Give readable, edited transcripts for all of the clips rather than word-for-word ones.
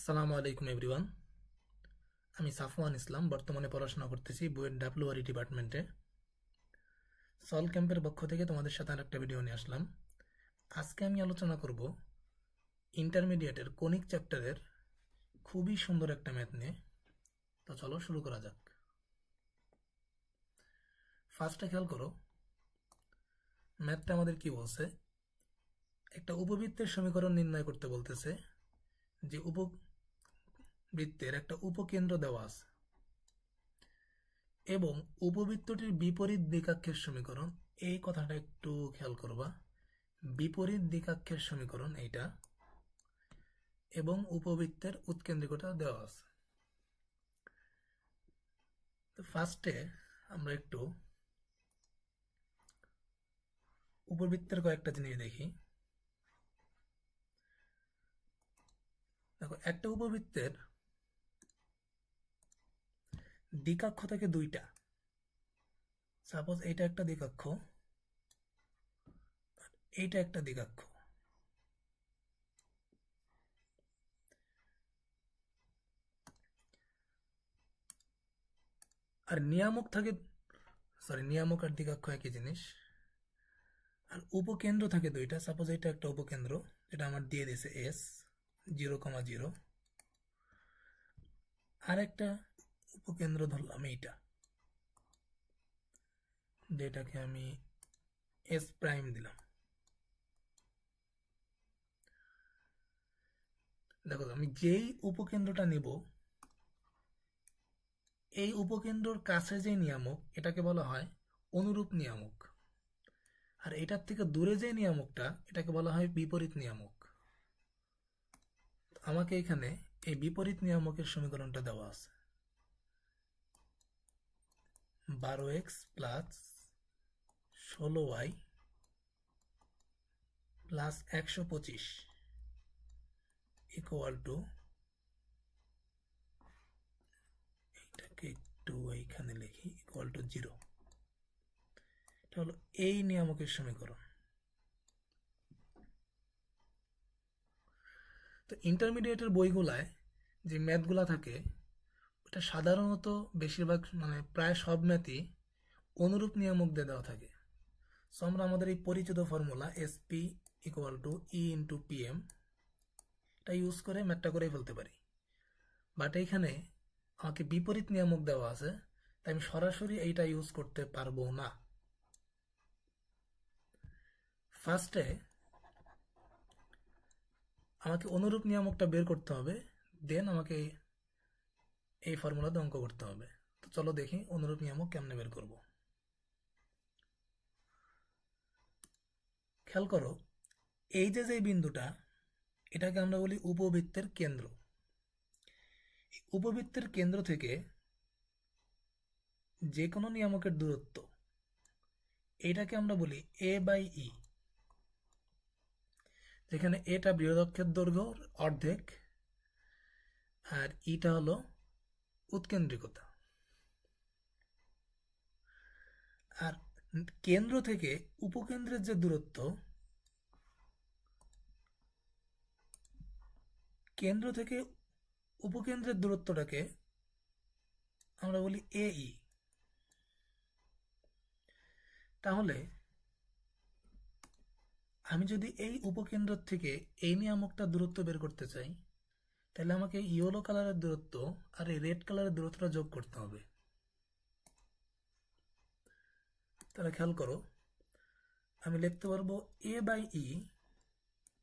আসসালামু আলাইকুম এভরিওয়ান। আমি সাফওয়ান ইসলাম, বর্তমানে পড়াশোনা করতেছি বুয়েট ডাব্লিউআরই ডিপার্টমেন্টে। সল ক্যাম্পের পক্ষ থেকে তোমাদের সাথে আরেকটা ভিডিও নিয়ে আসলাম। আজকে আমি আলোচনা করব ইন্টারমিডিয়েটের কনিক চ্যাপ্টারের খুবই সুন্দর একটা ম্যাথ নিয়ে। তো চলো শুরু করা যাক। ফার্স্টে খেয়াল করো, ম্যাথটা আমাদের কি বলছে, একটা উপবৃত্তের সমীকরণ নির্ণয় করতে বলতেছে, যে উপবৃত্তের একটা উপকেন্দ্র দেওয়া আছে এবং উপবৃত্তটির বিপরীত দিকাক্ষের সমীকরণ। এই কথাটা একটু খেয়াল করবা, বিপরীত দিকাক্ষের সমীকরণ এইটা, এবং উপবৃত্তের উৎকেন্দ্রিকতা দেওয়া আছে। তো ফার্স্টে আমরা একটু উপবৃত্তের কয়েকটা জিনিস দেখি। দেখো, একটা উপবৃত্তের দিকাক্ষ থাকে দুইটা। সাপোজ এইটা একটা দিকাক্ষ, এইটা একটা দিকাক্ষ। আর নিয়ামক থাকে, নিয়ামক আর দিকাক্ষ একই জিনিস। আর উপকেন্দ্র থাকে দুইটা। সাপোজ এটা একটা উপকেন্দ্র, যেটা আমার দিয়ে দিয়েছে এস 0,0। আর একটা উপকেন্দ্র ধরলাম এইটা, যেটাকে আমি এস প্রাইম দিলাম। দেখো, আমি যেই উপকেন্দ্রটা নিব, এই উপকেন্দ্রর কাছে যে নিয়ামক, এটাকে বলা হয় অনুরূপ নিয়ামক। আর এটার থেকে দূরে যে নিয়ামকটা, এটাকে বলা হয় বিপরীত নিয়ামক। আমাকে এখানে এই বিপরীত নিয়ামকের সমীকরণটা দেওয়া আছে, 12x plus 16y plus 125 equal to, এইটাকে একটু এইখানে লিখি, ইকুয়াল টু 0। এটা হলো এই নিয়ামকের সমীকরণ। তো ইন্টারমিডিয়েটের বইগুলায় যে ম্যাথগুলা থাকে, ওটা সাধারণত বেশিরভাগ, প্রায় সব ম্যাথই অনুরূপ নিয়ামক দিয়ে দেওয়া থাকে। সো আমরা আমাদের এই পরিচিত formula SP equal to E into PM, এটা ইউজ করে ম্যাথটা করে ফেলতে পারি। বাট এইখানে আমাকে বিপরীত নিয়ামক দেওয়া আছে, তাই আমি সরাসরি এইটা ইউজ করতে পারবো না। ফার্স্টে আমাকে অনুরূপ নিয়ামকটা বের করতে হবে, দেন আমাকে এই ফর্মুলাতে অঙ্ক করতে হবে। তো চলো দেখি অনুরূপ নিয়ামক কেমনে বের করব। খেয়াল করো, এই যে বিন্দুটা, এটাকে আমরা বলি উপবৃত্তের কেন্দ্র। উপবৃত্তের কেন্দ্র থেকে যে কোনো নিয়ামকের দূরত্ব, এটাকে আমরা বলি এ বাই ই, যেখানে এটা বৃহদক্ষের দৈর্ঘ্যর অর্ধেক আর ইটা হলো উৎকেন্দ্রিকতা। আর কেন্দ্র থেকে উপকেন্দ্রের যে দূরত্ব, কেন্দ্র থেকে উপকেন্দ্রের দূরত্বটাকে আমরা বলি এ ই। তাহলে আমি যদি এই উপকেন্দ্র থেকে এই নিয়ামকটা দূরত্ব বের করতে চাই, তাহলে আমাকে ইয়েলো কালারের দূরত্ব আর এই রেড কালারের দূরত্বটা যোগ করতে হবে। তাহলে খেয়াল করো, আমি লিখতে পারবো a by e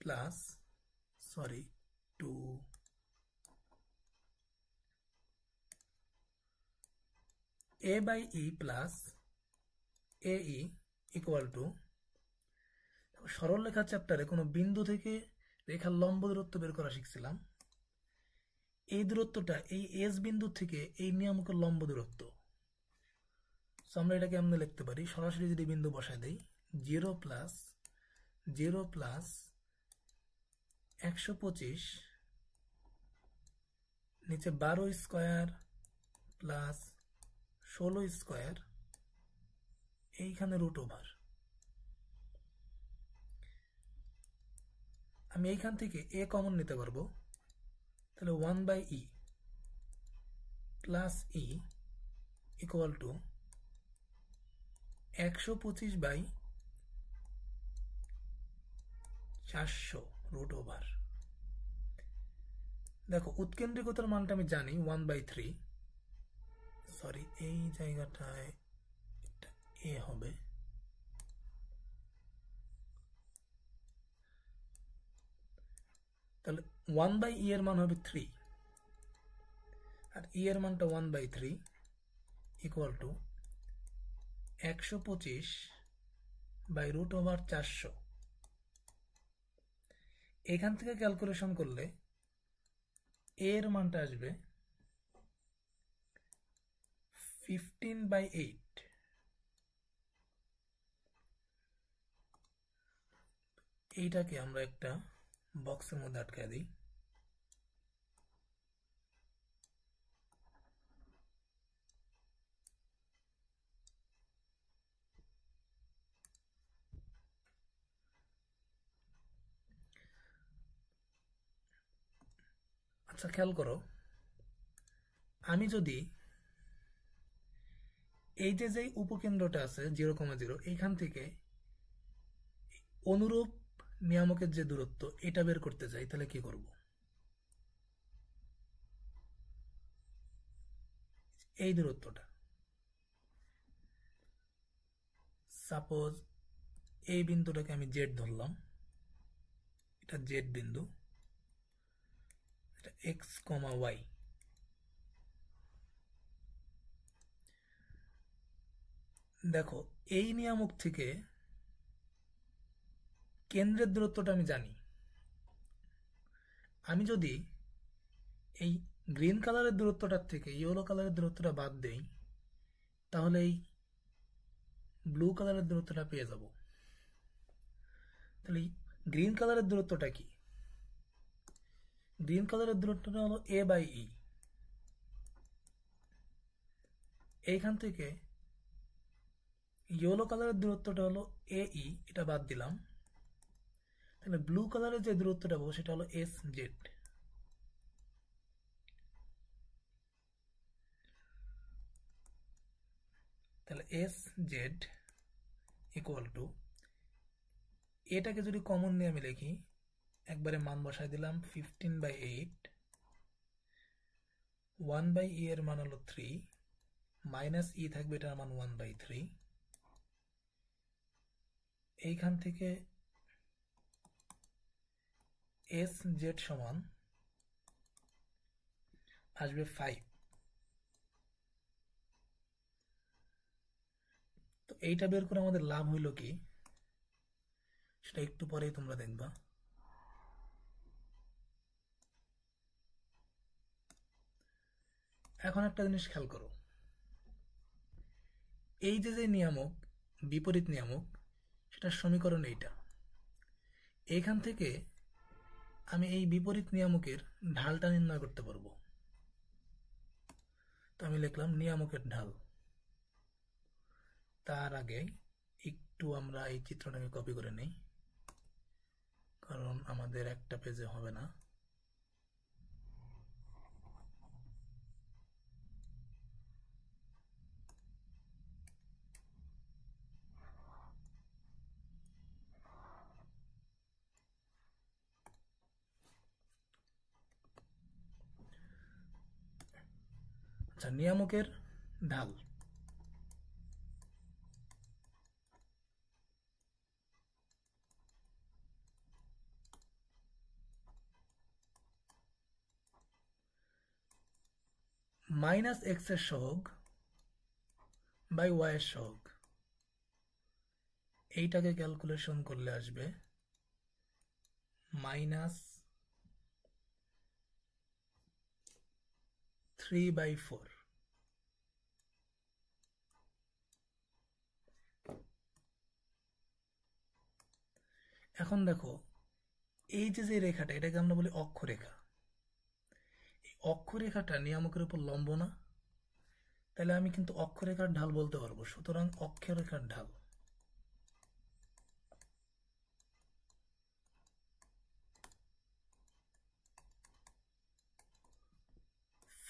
plus, two a by e plus a e equal to, সরল রেখা চ্যাপ্টারে কোনো বিন্দু থেকে রেখার লম্ব দূরত্ব বের করা শিখছিলাম। এই দূরত্বটা এই এস বিন্দু থেকে এই নিয়ামকের লম্ব দূরত্ব। আমরা এটাকে এমনি লিখতে পারি, সরাসরি যদি বিন্দু বসায় দেই, 0 প্লাস 125 নিচে 12 স্কোয়ার প্লাস 16 স্কোয়ার, এইখানে রুট ওভার। আমি এইখান থেকে এ কমন নিতে পারবো, তাহলে 1/e plus e equal to 125/400 root over. দেখো উৎকেন্দ্রিকতার মানটা আমি জানি 1/3, সরি এই জায়গাটায় এ হবে, তাহলে 1/e এর মান হবে 3 আর e এর মানটা 1/3 ইকুয়াল টু 125/√400। এখান থেকে ক্যালকুলেশন করলে এর মানটা আসবে 15/8। এইটাকে আমরা একটা বক্সের মধ্যে আটকায় দিই। আচ্ছা খেয়াল করো, আমি যদি এই যে উপকেন্দ্রটা আছে 0,0 এইখান থেকে অনুরূপ নিয়ামকের যে দূরত্ব এটা বের করতে চাই, তাহলে কি করব? এই দূরত্বটা, সাপোজ এই বিন্দুটাকে আমি জেড ধরলাম, এটা জেড বিন্দু, এটা এক্স কমা ওয়াই। দেখো এই নিয়ামক থেকে কেন্দ্রের দূরত্বটা আমি জানি। আমি যদি এই গ্রিন কালারের দূরত্বটার থেকে ইয়েলো কালারের দূরত্বটা বাদ দেই, তাহলে এই ব্লু কালারের দূরত্বটা পেয়ে যাব। তাহলে গ্রিন কালারের দূরত্বটা কি? গ্রিন কালারের দূরত্বটা হলো a/e। এইখান থেকে ইয়েলো কালারের দূরত্বটা হলো ae, এটা বাদ দিলাম। তাহলে ব্লু কালারের যে দূরত্বটা পাবো সেটা হলো sz। তাহলে sz ইকুয়াল টু, এটাকে যদি কমন নিয়ে আমি লিখি, একবারে মান বসাই দিলাম 15/8, 1/e এর মান হলো 3, মাইনাস ই থাকবে, এটার মান 1/3। এইখান থেকে sz সমান আসবে 5। তো এইটা বের করে আমাদের লাভ হইল কি সেটা একটু পরেই তোমরা দেখবা। এখন একটা জিনিস খেয়াল করো, এই যে নিয়ামক বিপরীত নিয়ামক সেটার সমীকরণ এইটা। এইখান থেকে আমি এই বিপরীত নিয়ামকের ঢালটা নির্ণয় করতে পারবো। তো আমি লিখলাম নিয়ামকের ঢাল। তার আগে একটু আমরা এই চিত্রটাকে কপি করে নেই, কারণ আমাদের একটা পেজে হবে না। আচ্ছা, নিয়ামকের ঢাল মাইনাস এক্স এর সহগ বাই ওয়াই এর সহগ, এইটাকে ক্যালকুলেশন করলে আসবে -3/4। এখন দেখো এই যে রেখাটা, এটাকে আমরা বলি অক্ষরেখা। এই অক্ষরেখাটা নিয়ামকের উপর লম্ব না, তাহলে আমি কিন্তু অক্ষরেখার ঢাল বলতে পারবো। সুতরাং অক্ষরেখার ঢাল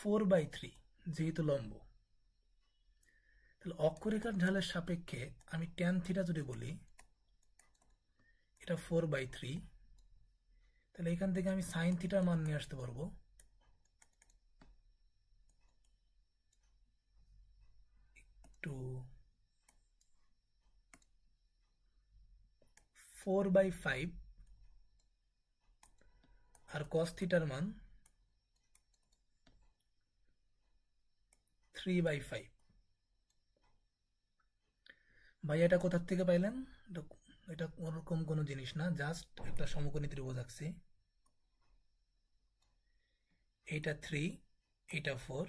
4/3 যেহেতু লম্ব, তাহলে অক্ষরেখার ঢালের সাপেক্ষে আমি ট্যান থিটা যদি বলি এটা 4/3, তাহলে এখান থেকে আমি সাইন থিটার মান নিয়ে আসতে পারবো 4/5 আর কস থিটার মান 3/5। ভাই এটা কোথার থেকে পাইলেন? এটা ওরকম কোনো জিনিস না, জাস্ট একটা সমকোণী ত্রিভুজ আঁকছি। এটা 3, এটা 4,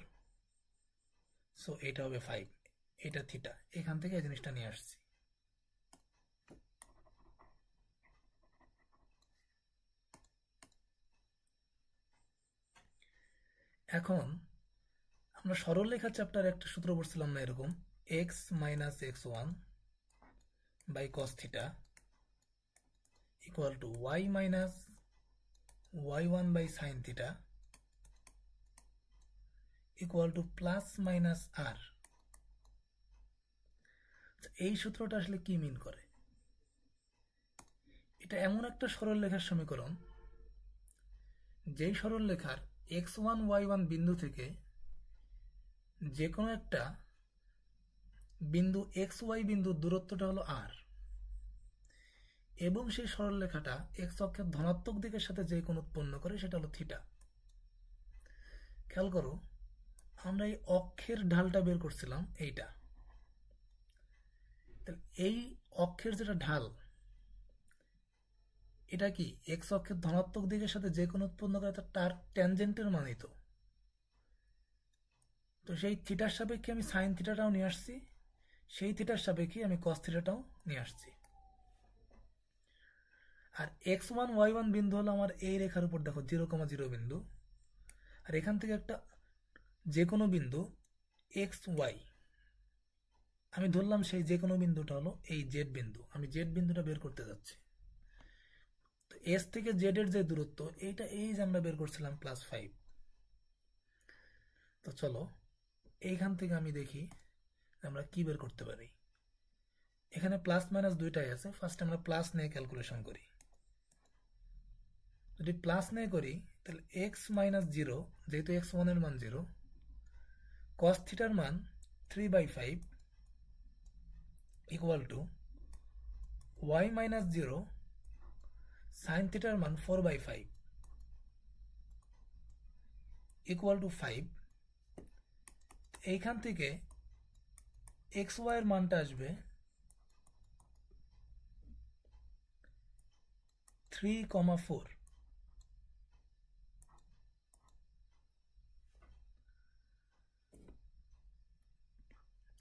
সো এটা হবে 5, এটা থিটা, এখান থেকে এই জিনিসটা নিয়ে আসছি। এখন আমরা সরলরেখা চ্যাপ্টারে একটা সূত্র পড়ছিলাম না এরকম, x - x1 by cos theta equal to y - y1 by sin theta equal to plus minus r. এই সূত্রটা আসলে কি মিন করে? এটা এমন একটা সরলরেখার সমীকরণ যেই সরলরেখার x1 y1 বিন্দু থেকে যে কোনো একটা বিন্দু xy বিন্দুর দূরত্বটা হলো r, এবং সেই সরলরেখাটা x অক্ষের ধনাত্মক দিকের সাথে যে কোণ উৎপন্ন করে সেটা হলো থিটা। খেয়াল করো, আমরা এই অক্ষের ঢালটা বের করছিলাম এইটা, এই অক্ষের যেটা ঢাল এটা কি x অক্ষের ধনাত্মক দিকের সাথে যে কোণ উৎপন্ন করে তার ট্যানজেন্টের মানই তো। তো সেই থিটার সাপেক্ষে আমি সাইন থিটাটাও নিয়ে আসছি, সেই থিটার সাপেক্ষে আমি কস থিটাটাও নিয়ে আসছি। আর x1 y1 বিন্দু হলো আমার এই রেখার উপর, দেখো 0,0 বিন্দু, আর এখান থেকে একটা যে কোনো বিন্দু xy আমি ধরলাম, সেই যে কোনো বিন্দুটা হলো এই জেড বিন্দু, আমি জেড বিন্দুটা বের করতে যাচ্ছি। তো এস থেকে জেড এর যে দূরত্ব এইটা এই যে আমরা বের করছিলাম +5। তো চলো এইখান থেকে আমি দেখি আমরা কি বের করতে পারি। এখানে প্লাস মাইনাস দুইটাই আছে, ফার্স্ট আমরা প্লাস নিয়ে ক্যালকুলেশন করি। যদি প্লাস নিয়ে করি তাহলে x - 0, যেহেতু x1 এর মান 0, cos থিটার মান 3/5 ইকুয়াল টু y - 0 sin থিটার মান 4/5 ইকুয়াল টু 5। এইখান থেকে xy এর মানটা আসবে 3,4।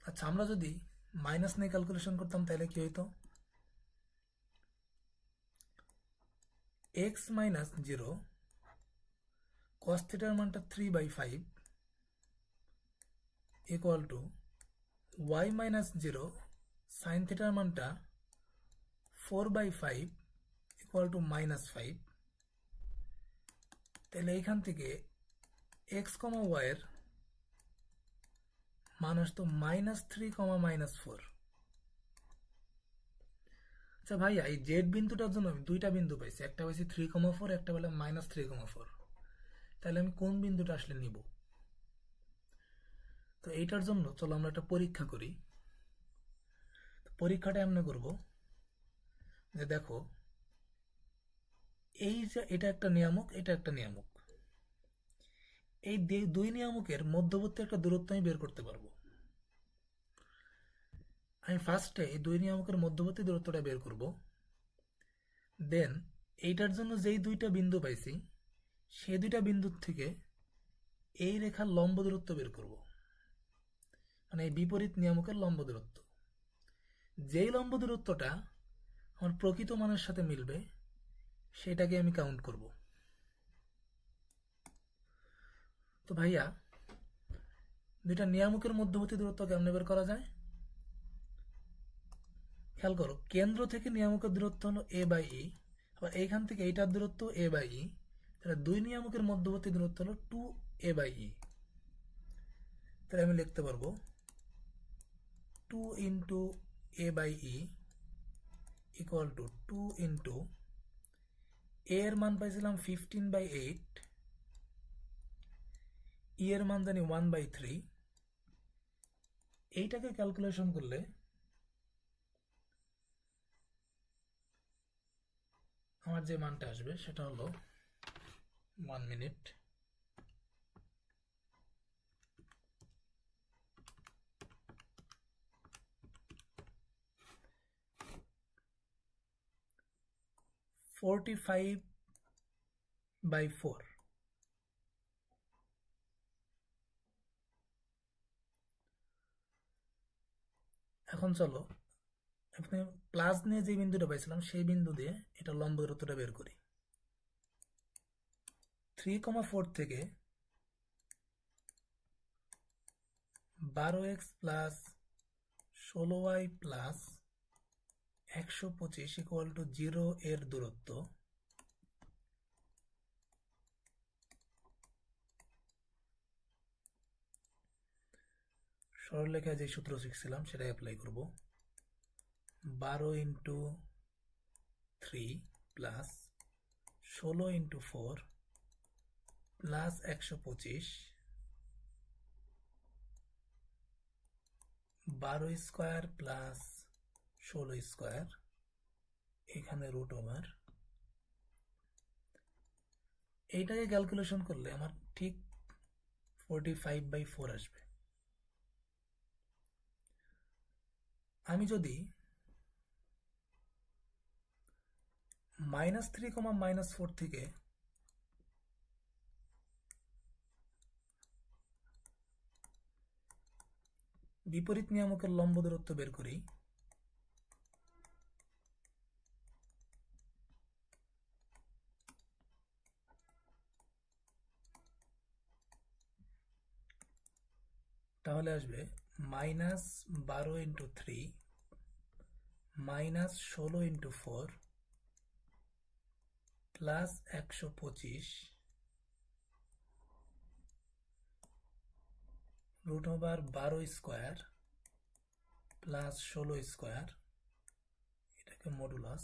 আচ্ছা, আমরা যদি মাইনাস নিয়ে ক্যালকুলেশন করতাম তাহলে কি হইতো? x - 0 cos থিটার মানটা 3/5 ইকুয়াল টু y - 0 sin থিটার মানটা 4/5 ইকুয়াল টু -5। তাহলে এইখান থেকে x, y এর মান আসতো -3, -4। আচ্ছা ভাইয়া, এই জেড বিন্দুটার জন্য আমি দুইটা বিন্দু পাইছি, একটা পাইছি 3,4, একটা বলে -3,4। তাহলে আমি কোন বিন্দুটা আসলে নিব? তো এইটার জন্য চলো আমরা একটা পরীক্ষা করি। পরীক্ষাটা এমনি করব যে দেখো, এই যে এটা একটা নিয়ামক, এটা একটা নিয়ামক, এই দুই নিয়ামকের মধ্যবর্তী একটা দূরত্ব আমি বের করতে পারবো। আমি ফার্স্টে এই দুই নিয়ামকের মধ্যবর্তী দূরত্বটা বের করব, দেন এইটার জন্য যেই দুইটা বিন্দু পাইছি সেই দুইটা বিন্দুর থেকে এই রেখার লম্ব দূরত্ব বের করব, মানে এই বিপরীত নিয়ামকের লম্ব দূরত্ব। যেই লম্ব দূরত্বটা আমার প্রকৃত মানের সাথে মিলবে সেটাকে আমি কাউন্ট করব। তো ভাইয়া, দুইটা নিয়ামকের মধ্যবর্তী দূরত্ব কেমনে বের করা যায়? খেয়াল করো, কেন্দ্র থেকে নিয়ামকের দূরত্ব হলো a/e, আবার এইখান থেকে এইটার দূরত্ব a/e, তাহলে দুই নিয়ামকের মধ্যবর্তী দূরত্ব হলো 2a/e। তাহলে আমি লিখতে পারবো 2 into a by e equal to 2 into a এর মান পাইছিলাম 15/8, ই এর মান জানি 1/3। এইটাকে ক্যালকুলেশন করলে আমার যে মানটা আসবে সেটা হলো 1 মিনিট, 45/4। এখন চলো আপনি প্লাস নিয়ে যে বিন্দুটা পাইছিলাম সেই বিন্দু দিয়ে এটা লম্ব দূরত্বটা বের করি। 3,4 থেকে 12x plus 16y plus 125 equal to 0 এর দূরত্ব সরলরেখায় যে সূত্র শিখছিলাম সেটা অ্যাপ্লাই করব। 12 into 3 plus 16 into 4 plus 125, 12 square plus 16 square, এখানে রুট ওভার। এইটাকে ক্যালকুলেশন করলে আমার ঠিক 45/4 আসবে। আমি যদি -3, থেকে বিপরীত নিয়ামকের লম্ব দূরত্ব বের করি, তাহলে আসবে -12 into 3 minus 16 into 4 plus 125 root over 12 square plus 16 square, এটাকে মডুলাস।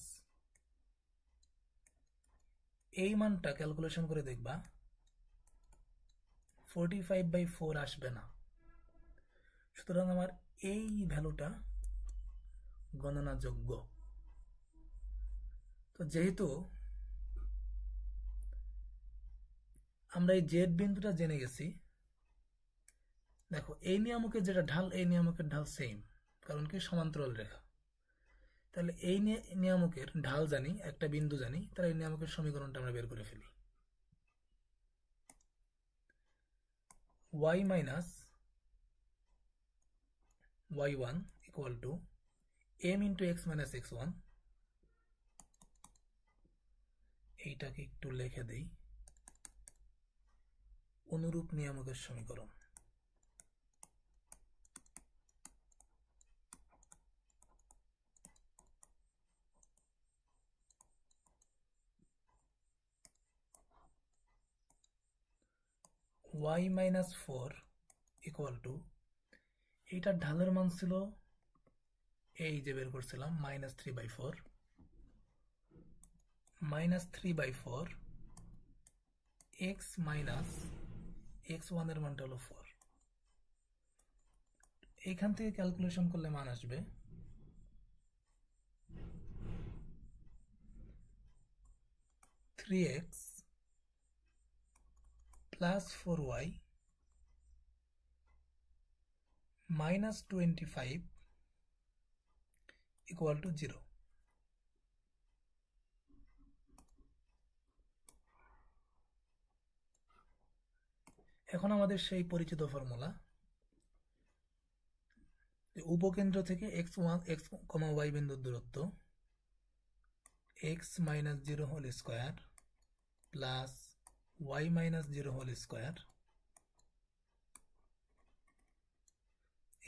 এই মানটা ক্যালকুলেশন করে দেখবা 45/4 আসবে না। সুতরাং আমার এই ভ্যালুটা গণনাযোগ্য। তো যেহেতু আমরা এই জেড বিন্দুটা জেনে গেছি, দেখো এই নিয়ামকের যেটা ঢাল এই নিয়ামকের ঢাল সেম, কারণ কি সমান্তরাল রেখা। তাহলে এই নিয়ামকের ঢাল জানি, একটা বিন্দু জানি, তাহলে এই নিয়ামকের সমীকরণটা আমরা বের করে ফেলি। y minus y1 equal to m into x minus x1। এইটাকে একটু লিখে দেই, অনুরূপ নিয়ামকের সমীকরণ। y মাইনাস 4 ইকুয়াল টু, এইটার ঢালের মান ছিল এই যে বের করছিলাম -3/4, -3/4 x মাইনাস x1 এর মানটা হলো 4। এইখান থেকে ক্যালকুলেশন করলে মান আসবে 3x plus 4y minus 25 equal to 0। এখন আমাদের সেই পরিচিত ফর্মুলা, উপকেন্দ্র থেকে x, y বিন্দুর দূরত্ব x minus 0 whole square plus y minus 0 whole square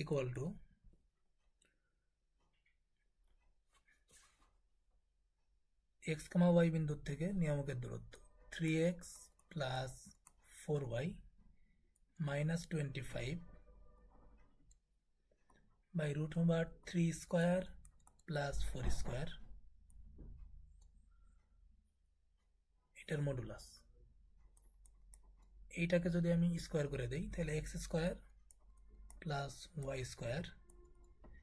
equal to x, y বিন্দুর থেকে নিয়ামকের দূরত্ব 3x plus 4y minus 25 by root over 3 square plus 4 square, এটার মডুলাস। এইটাকে যদি আমি স্কোয়ার করে দিই তাহলে x square plus y square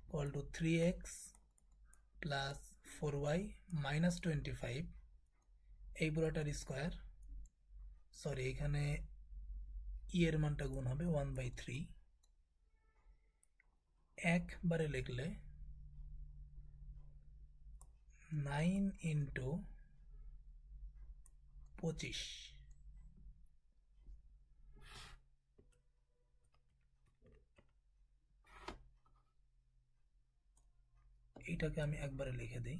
equal to 3x plus 4y minus 25, এই পুরোটার স্কোয়ার, সরি এখানে ই এর মানটা গুণ হবে 1/3, একবারে লিখলে 9 ইন্টু 25, এইটাকে আমি একবারে লিখে দিই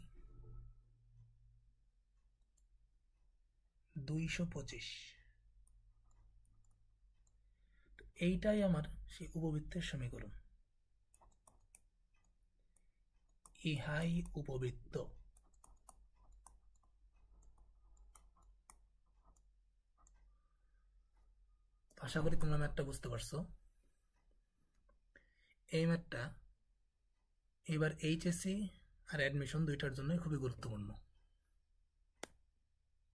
225। এইটাই আমার সেই উপবৃত্তের সমীকরণ, ইহাই উপবৃত্ত। আশা করি তোমরা ম্যাথটা বুঝতে পারছো। এই ম্যাথটা এবার এইচএসসি আর অ্যাডমিশন দুইটার জন্য খুবই গুরুত্বপূর্ণ।